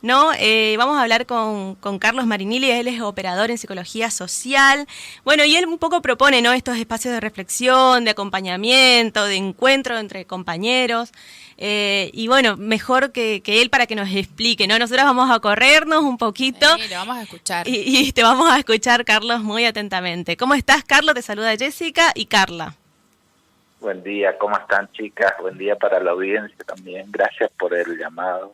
¿No? Vamos a hablar con Carlos Marinilli, él es operador en psicología social. Bueno, y él un poco propone, ¿no?, estos espacios de reflexión, de acompañamiento, de encuentro entre compañeros. Y bueno, mejor que él para que nos explique, ¿no? Nosotros vamos a corrernos un poquito. Lo vamos a escuchar. Y te vamos a escuchar, Carlos, muy atentamente. ¿Cómo estás, Carlos? Te saluda Jessica y Carla. Buen día, ¿cómo están, chicas? Buen día para la audiencia también. Gracias por el llamado.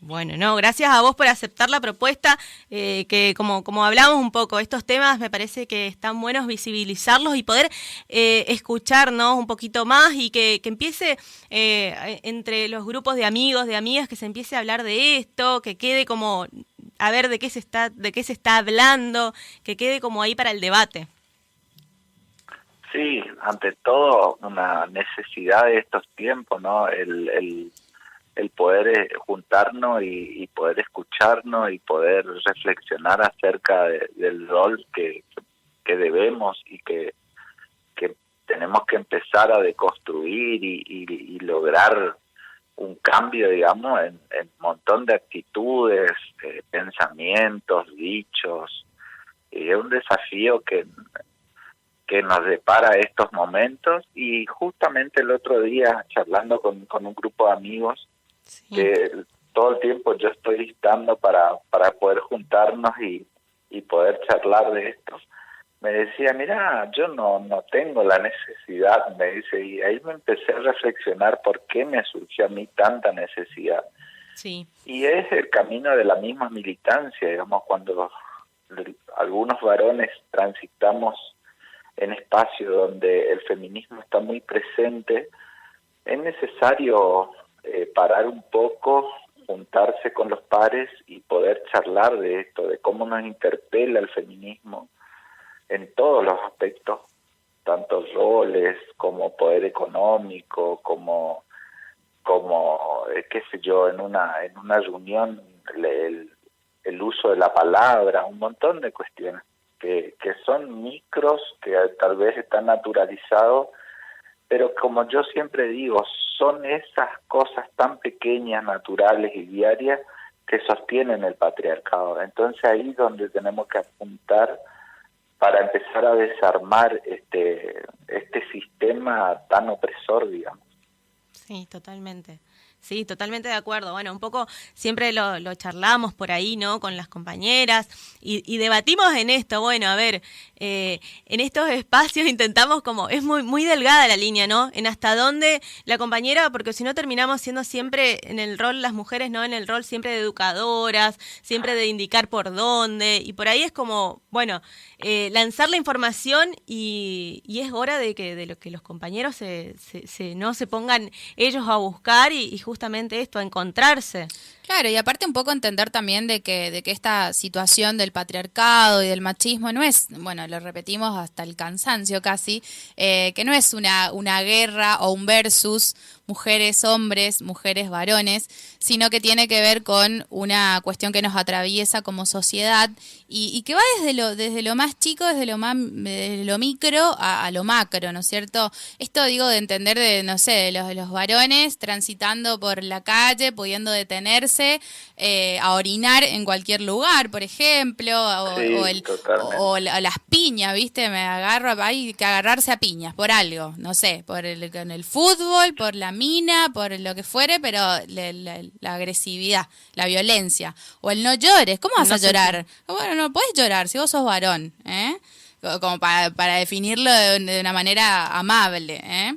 Bueno, no, gracias a vos por aceptar la propuesta, que como hablamos un poco, estos temas me parece que están buenos visibilizarlos y poder escucharnos un poquito más y que empiece entre los grupos de amigos, de amigas, que se empiece a hablar de esto, que quede como, a ver de qué se está hablando, que quede como ahí para el debate. Sí, ante todo una necesidad de estos tiempos, ¿no? El poder juntarnos y poder escucharnos y poder reflexionar acerca del rol que debemos y que tenemos que empezar a deconstruir y lograr un cambio, digamos, en un montón de actitudes, pensamientos, dichos. Y es un desafío que nos depara estos momentos, y justamente el otro día charlando con un grupo de amigos, Sí. que todo el tiempo yo estoy listando para poder juntarnos y poder charlar de esto, me decía, mira, yo no tengo la necesidad, me dice, y ahí me empecé a reflexionar por qué me surgió a mí tanta necesidad. Sí. Y es el camino de la misma militancia, digamos, cuando algunos varones transitamos en espacios donde el feminismo está muy presente, es necesario parar un poco, juntarse con los pares y poder charlar de esto, de cómo nos interpela el feminismo en todos los aspectos, tanto roles como poder económico, como qué sé yo, en una reunión el uso de la palabra, un montón de cuestiones que son micros, que tal vez están naturalizados, pero como yo siempre digo, son esas cosas tan pequeñas, naturales y diarias que sostienen el patriarcado. Entonces ahí es donde tenemos que apuntar para empezar a desarmar este sistema tan opresor, digamos. Sí, totalmente. Sí, totalmente de acuerdo. Bueno, un poco siempre lo charlamos por ahí, ¿no?, con las compañeras y debatimos en esto. Bueno, a ver, en estos espacios intentamos como, es muy delgada la línea, ¿no?, en hasta dónde la compañera, porque si no terminamos siendo siempre en el rol, las mujeres, ¿no?, en el rol siempre de educadoras, siempre de indicar por dónde, y por ahí es como, bueno, lanzar la información y es hora de que los compañeros no se pongan ellos a buscar y justamente esto, a encontrarse. Claro, y aparte un poco entender también de que esta situación del patriarcado y del machismo no es, bueno, lo repetimos hasta el cansancio casi, que no es una guerra o un versus mujeres hombres, mujeres varones, sino que tiene que ver con una cuestión que nos atraviesa como sociedad y que va desde lo más chico, desde lo micro a lo macro, ¿no es cierto? Esto digo de entender de, no sé, de los varones transitando por la calle, pudiendo detenerse a orinar en cualquier lugar, por ejemplo, Sí, totalmente. las piñas, ¿viste? Me agarro, hay que agarrarse a piñas por algo, no sé, con el fútbol, por la mina, por lo que fuere, pero la agresividad, la violencia, o el no llores, ¿cómo vas No a llorar? sentir. Bueno, no puedes llorar si vos sos varón, ¿eh? Como para definirlo de una manera amable, ¿eh?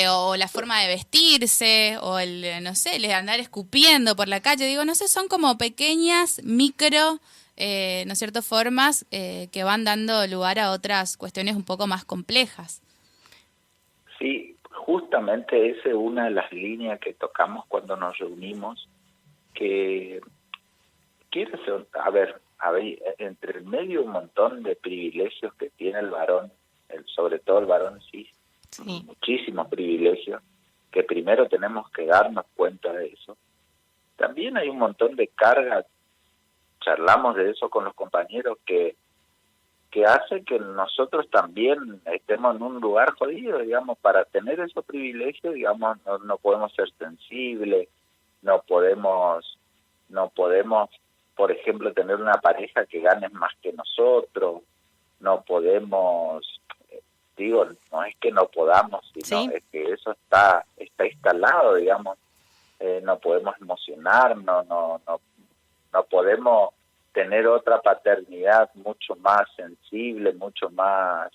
O la forma de vestirse, o no sé, el andar escupiendo por la calle, digo, no sé, son como pequeñas, micro, ¿no es cierto?, formas que van dando lugar a otras cuestiones un poco más complejas. Sí, justamente esa es una de las líneas que tocamos cuando nos reunimos, que quiere ser, a ver, entre el medio un montón de privilegios que tiene el varón, sobre todo el varón cis, Sí. muchísimos privilegios, que primero tenemos que darnos cuenta de eso. También hay un montón de carga, charlamos de eso con los compañeros, que hace que nosotros también estemos en un lugar jodido, digamos, para tener esos privilegios, digamos, no podemos ser sensibles, no podemos no podemos, por ejemplo, tener una pareja que gane más que nosotros, no podemos, digo, no es que no podamos, sino Sí, es que eso está instalado, digamos, no podemos emocionarnos, no podemos tener otra paternidad mucho más sensible, mucho más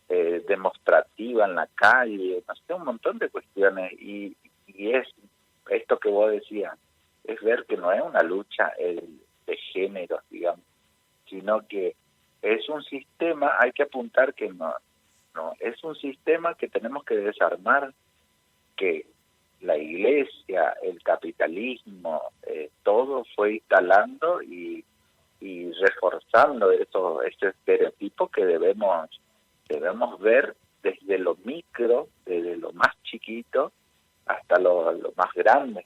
demostrativa en la calle, no sé, un montón de cuestiones, y es esto que vos decías, es ver que no es una lucha de género, digamos, sino que es un sistema, hay que apuntar que no, es un sistema que tenemos que desarmar, que la iglesia, el capitalismo, todo fue instalando y reforzando esos estereotipos que debemos ver desde lo micro, desde lo más chiquito hasta lo más grande.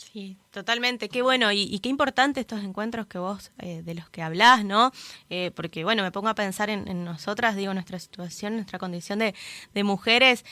sí, totalmente. Qué bueno y qué importante estos encuentros que vos, de los que hablás, ¿no? Porque, bueno, me pongo a pensar en nosotras, digo, nuestra situación, nuestra condición de mujeres,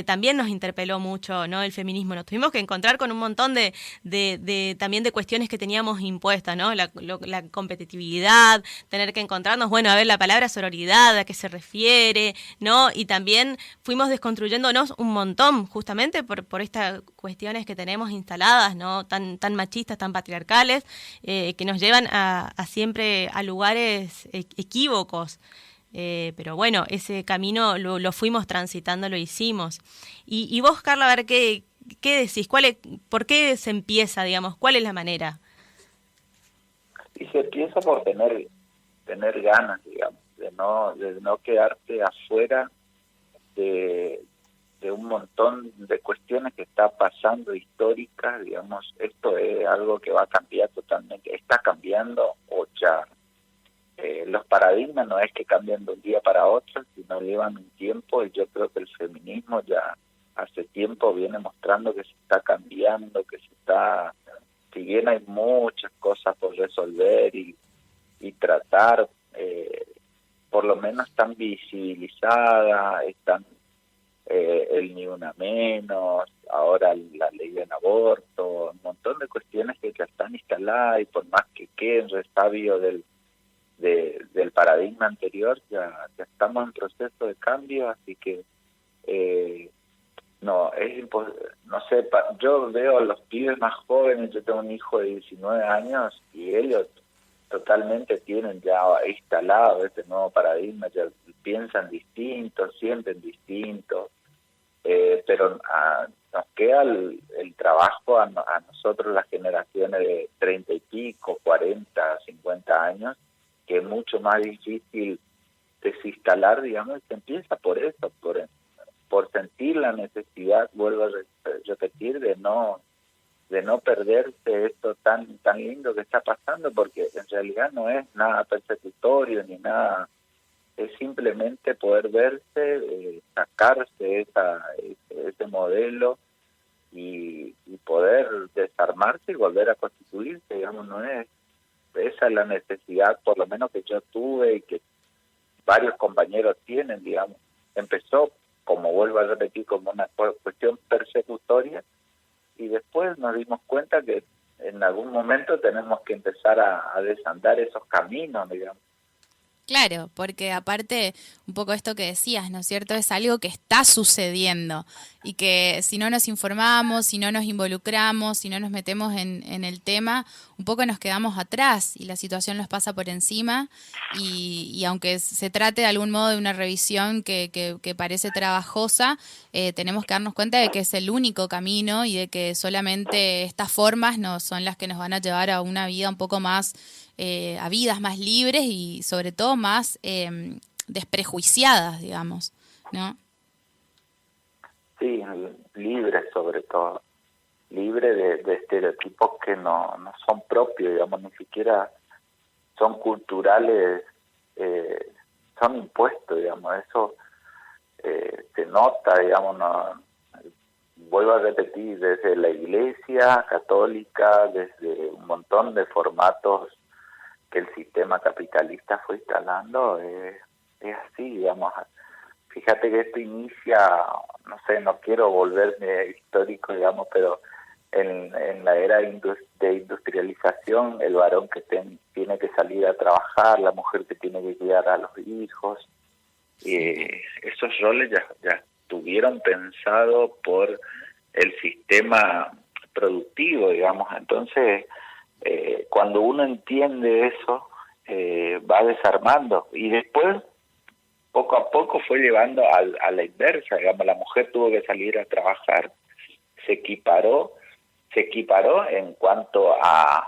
también nos interpeló mucho, ¿no? El feminismo. Nos tuvimos que encontrar con un montón también de cuestiones que teníamos impuestas, ¿no? La competitividad, tener que encontrarnos, bueno, a ver la palabra sororidad, a qué se refiere, ¿no? Y también fuimos desconstruyéndonos un montón, justamente por estas cuestiones que tenemos instaladas, ¿no? Tan machistas, tan patriarcales, que nos llevan a siempre a lugares equívocos. Pero bueno, ese camino lo fuimos transitando, lo hicimos. Y vos, Carla, a ver, ¿qué decís? ¿Por qué se empieza, digamos? ¿Cuál es la manera? Y se empieza por tener ganas, digamos, de no quedarte afuera de un montón de cuestiones que está pasando históricas, digamos, esto es algo que va a cambiar totalmente, está cambiando o ya. Los paradigmas no es que cambien de un día para otro, sino llevan un tiempo, y yo creo que el feminismo ya hace tiempo viene mostrando que se está cambiando, si bien hay muchas cosas por resolver y tratar, por lo menos están visibilizadas, están el ni una menos, ahora la ley del aborto, un montón de cuestiones que ya están instaladas, y por más que queden resabios del paradigma anterior, ya estamos en proceso de cambio, así que no sé, yo veo a los pibes más jóvenes, yo tengo un hijo de 19 años y ellos totalmente tienen ya instalado este nuevo paradigma, ya piensan distinto, sienten distinto, pero nos queda el trabajo a nosotros, las generaciones de 30 y pico, 40, 50 años, que es mucho más difícil desinstalar, digamos, y se empieza por eso, por sentir la necesidad, vuelvo a repetir, de no perderse esto tan lindo que está pasando, porque en realidad no es nada persecutorio ni nada, es simplemente poder verse, sacarse ese modelo y poder desarmarse y volver a constituirse, digamos, no es, esa es la necesidad, por lo menos que yo tuve y que varios compañeros tienen, digamos. Empezó, como vuelvo a repetir, como una cuestión persecutoria, y después nos dimos cuenta que en algún momento tenemos que empezar a desandar esos caminos, digamos. Claro, porque aparte, un poco esto que decías, ¿no es cierto? Es algo que está sucediendo y que si no nos informamos, si no nos involucramos, si no nos metemos en el tema, un poco nos quedamos atrás y la situación nos pasa por encima y aunque se trate de algún modo de una revisión que parece trabajosa, tenemos que darnos cuenta de que es el único camino y de que solamente estas formas no son las que nos van a llevar a una vida un poco más a vidas más libres y sobre todo más desprejuiciadas, digamos, ¿no? Sí, libre sobre todo, libre de estereotipos que no son propios, digamos, ni siquiera son culturales, son impuestos, digamos, eso se nota, digamos, vuelvo a repetir, desde la Iglesia católica, desde un montón de formatos que el sistema capitalista fue instalando, es así, digamos. Fíjate que esto inicia, no sé, no quiero volverme histórico, digamos, pero en la era de industrialización, el varón que tiene que salir a trabajar, la mujer que tiene que cuidar a los hijos. Esos roles ya estuvieron pensados por el sistema productivo, digamos. Entonces, cuando uno entiende eso, va desarmando. Y después, poco a poco, fue llevando a la inversa. Digamos, la mujer tuvo que salir a trabajar, se equiparó en cuanto a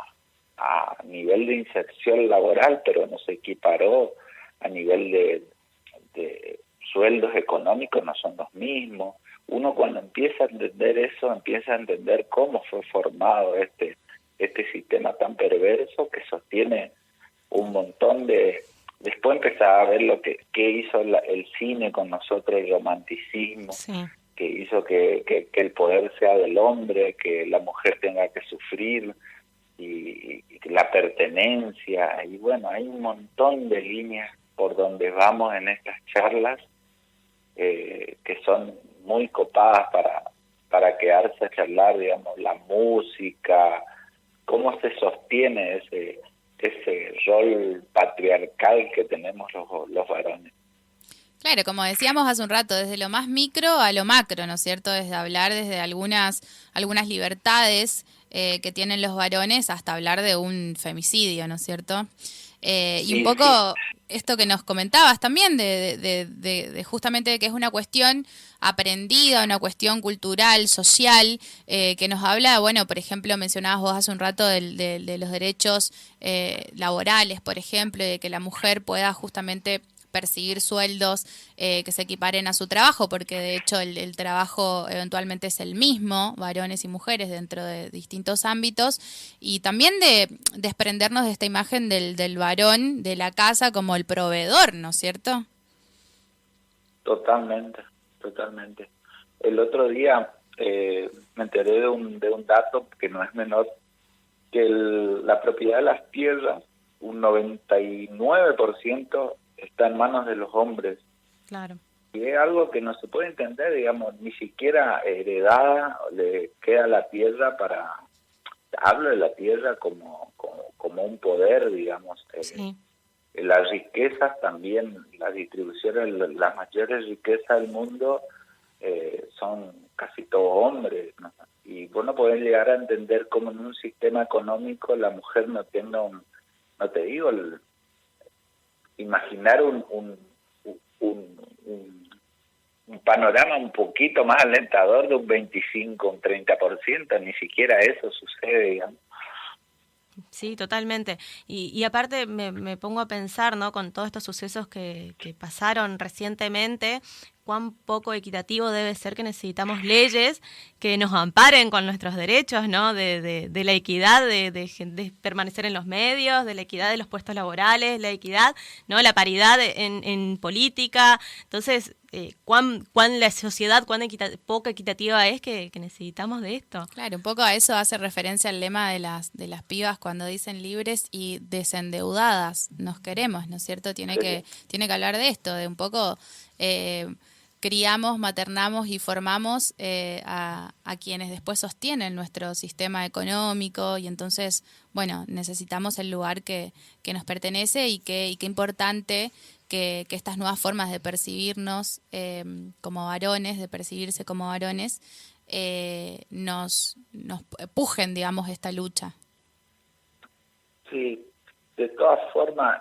nivel de inserción laboral, pero no se equiparó a nivel de sueldos económicos, no son los mismos. Uno cuando empieza a entender eso, empieza a entender cómo fue formado este sistema tan perverso que sostiene un montón de... Después empezaba a ver qué hizo el cine con nosotros, el romanticismo, Sí. que hizo que el poder sea del hombre, que la mujer tenga que sufrir, y la pertenencia. Y bueno, hay un montón de líneas por donde vamos en estas charlas que son muy copadas para quedarse a charlar, digamos, la música, cómo se sostiene ese rol patriarcal que tenemos los varones. Claro, como decíamos hace un rato, desde lo más micro a lo macro, ¿no es cierto? Desde hablar desde algunas libertades que tienen los varones hasta hablar de un femicidio, ¿no es cierto? Y un poco esto que nos comentabas también de justamente que es una cuestión aprendida, una cuestión cultural, social, que nos habla, bueno, por ejemplo, mencionabas vos hace un rato de los derechos laborales, por ejemplo, de que la mujer pueda justamente percibir sueldos que se equiparen a su trabajo, porque de hecho el trabajo eventualmente es el mismo, varones y mujeres dentro de distintos ámbitos, y también de desprendernos de esta imagen del varón de la casa como el proveedor, ¿no es cierto? Totalmente. El otro día me enteré de un dato que no es menor, que la propiedad de las tierras, un 99% está en manos de los hombres. Claro. Y es algo que no se puede entender, digamos, ni siquiera heredada le queda la tierra para... Hablo de la tierra como un poder, digamos. Sí. Las riquezas también, las distribuciones, las mayores riquezas del mundo son casi todos hombres, ¿no? Y vos no podés llegar a entender cómo en un sistema económico la mujer no tenga no te digo, imaginar un panorama un poquito más alentador de un 25, un 30%, ni siquiera eso sucede, digamos. Sí, totalmente. Y aparte me pongo a pensar, ¿no? Con todos estos sucesos que pasaron recientemente, cuán poco equitativo debe ser que necesitamos leyes que nos amparen con nuestros derechos, ¿no? De la equidad, de permanecer en los medios, de la equidad de los puestos laborales, la equidad, ¿no? La paridad en política. Entonces, cuán la sociedad, poco equitativa es que necesitamos de esto. Claro, un poco a eso hace referencia el lema de las pibas cuando dicen libres y desendeudadas nos queremos, ¿no es cierto? Tiene que hablar de esto, de un poco criamos, maternamos y formamos a quienes después sostienen nuestro sistema económico, y entonces, bueno, necesitamos el lugar que nos pertenece, y qué importante que estas nuevas formas de percibirnos como varones, de percibirse como varones, nos pujen, digamos, esta lucha. Sí, de todas formas,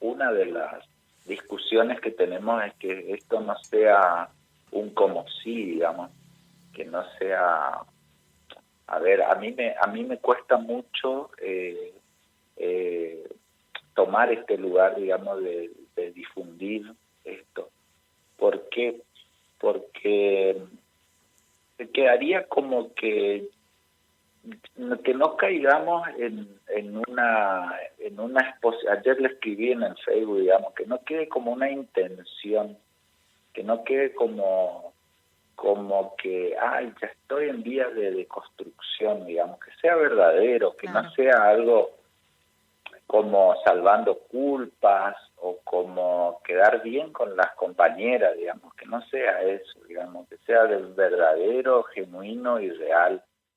una de las discusiones que tenemos es que esto no sea un como sí, digamos, que no sea... A ver, a mí me cuesta mucho tomar este lugar, digamos, de difundir esto. ¿Por qué? Porque quedaría como que no caigamos en una exposición. Ayer le escribí en el Facebook, digamos, que no quede como una intención, que no quede como que ya estoy en vías de construcción, digamos, que sea verdadero, que no sea algo como salvando culpas o como quedar bien con las compañeras, digamos, que no sea eso, digamos, que sea del verdadero, genuino y real.